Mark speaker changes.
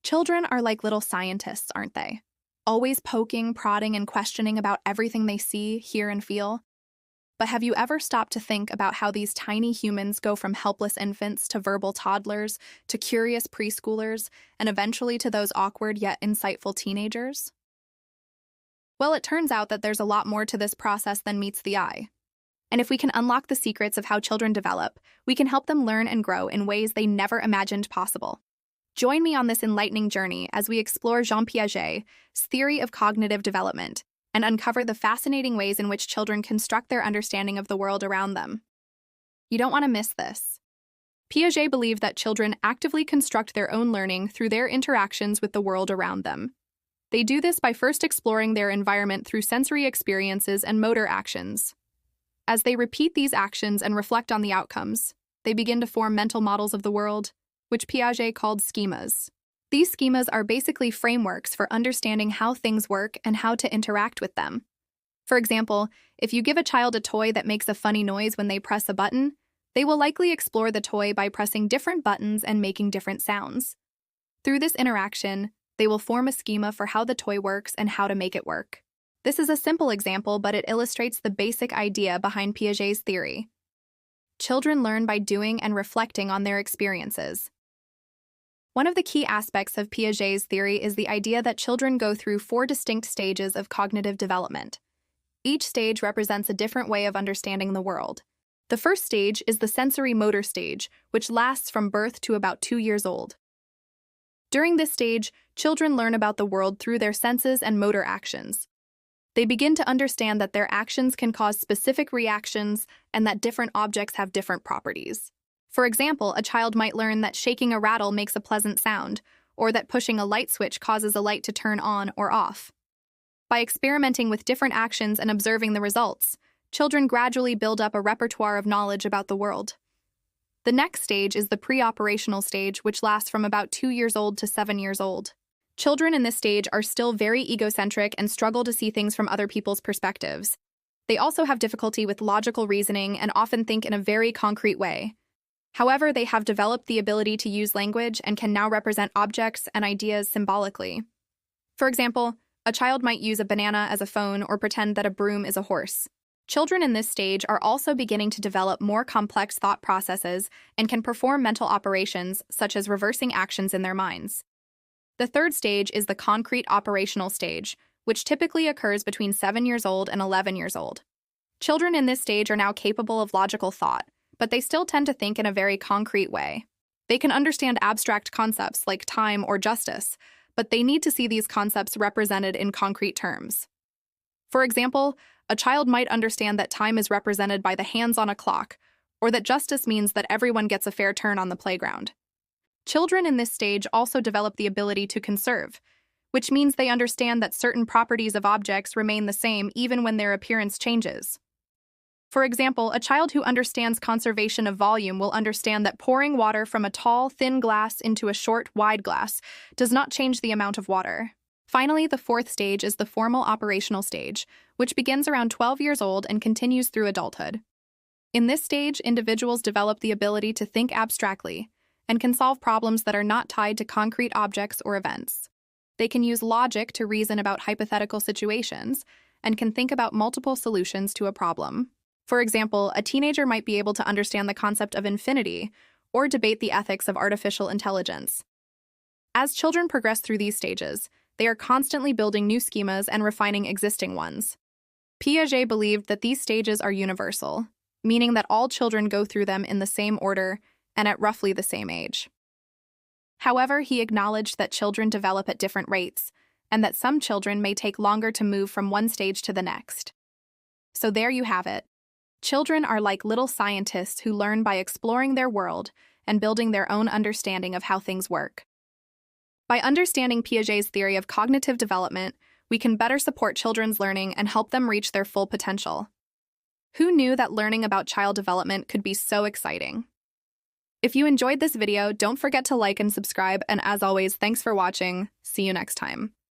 Speaker 1: Children are like little scientists, aren't they? Always poking, prodding, and questioning about everything they see, hear, and feel. But have you ever stopped to think about how these tiny humans go from helpless infants to verbal toddlers, to curious preschoolers, and eventually to those awkward yet insightful teenagers? Well, it turns out that there's a lot more to this process than meets the eye. And if we can unlock the secrets of how children develop, we can help them learn and grow in ways they never imagined possible. Join me on this enlightening journey as we explore Jean Piaget's theory of cognitive development and uncover the fascinating ways in which children construct their understanding of the world around them. You don't want to miss this. Piaget believed that children actively construct their own learning through their interactions with the world around them. They do this by first exploring their environment through sensory experiences and motor actions. As they repeat these actions and reflect on the outcomes, they begin to form mental models of the world, which Piaget called schemas. These schemas are basically frameworks for understanding how things work and how to interact with them. For example, if you give a child a toy that makes a funny noise when they press a button, they will likely explore the toy by pressing different buttons and making different sounds. Through this interaction, they will form a schema for how the toy works and how to make it work. This is a simple example, but it illustrates the basic idea behind Piaget's theory. Children learn by doing and reflecting on their experiences. One of the key aspects of Piaget's theory is the idea that children go through 4 distinct stages of cognitive development. Each stage represents a different way of understanding the world. The first stage is the sensory motor stage, which lasts from birth to about 2 years old. During this stage, children learn about the world through their senses and motor actions. They begin to understand that their actions can cause specific reactions and that different objects have different properties. For example, a child might learn that shaking a rattle makes a pleasant sound, or that pushing a light switch causes a light to turn on or off. By experimenting with different actions and observing the results, children gradually build up a repertoire of knowledge about the world. The next stage is the pre-operational stage, which lasts from about 2 years old to 7 years old. Children in this stage are still very egocentric and struggle to see things from other people's perspectives. They also have difficulty with logical reasoning and often think in a very concrete way. However, they have developed the ability to use language and can now represent objects and ideas symbolically. For example, a child might use a banana as a phone or pretend that a broom is a horse. Children in this stage are also beginning to develop more complex thought processes and can perform mental operations such as reversing actions in their minds. The third stage is the concrete operational stage, which typically occurs between 7 years old and 11 years old. Children in this stage are now capable of logical thought, but they still tend to think in a very concrete way. They can understand abstract concepts like time or justice, but they need to see these concepts represented in concrete terms. For example, a child might understand that time is represented by the hands on a clock, or that justice means that everyone gets a fair turn on the playground. Children in this stage also develop the ability to conserve, which means they understand that certain properties of objects remain the same even when their appearance changes. For example, a child who understands conservation of volume will understand that pouring water from a tall, thin glass into a short, wide glass does not change the amount of water. Finally, the fourth stage is the formal operational stage, which begins around 12 years old and continues through adulthood. In this stage, individuals develop the ability to think abstractly and can solve problems that are not tied to concrete objects or events. They can use logic to reason about hypothetical situations and can think about multiple solutions to a problem. For example, a teenager might be able to understand the concept of infinity or debate the ethics of artificial intelligence. As children progress through these stages, they are constantly building new schemas and refining existing ones. Piaget believed that these stages are universal, meaning that all children go through them in the same order and at roughly the same age. However, he acknowledged that children develop at different rates, and that some children may take longer to move from one stage to the next. So there you have it. Children are like little scientists who learn by exploring their world and building their own understanding of how things work. By understanding Piaget's theory of cognitive development, we can better support children's learning and help them reach their full potential. Who knew that learning about child development could be so exciting? If you enjoyed this video, don't forget to like and subscribe, and as always, thanks for watching. See you next time.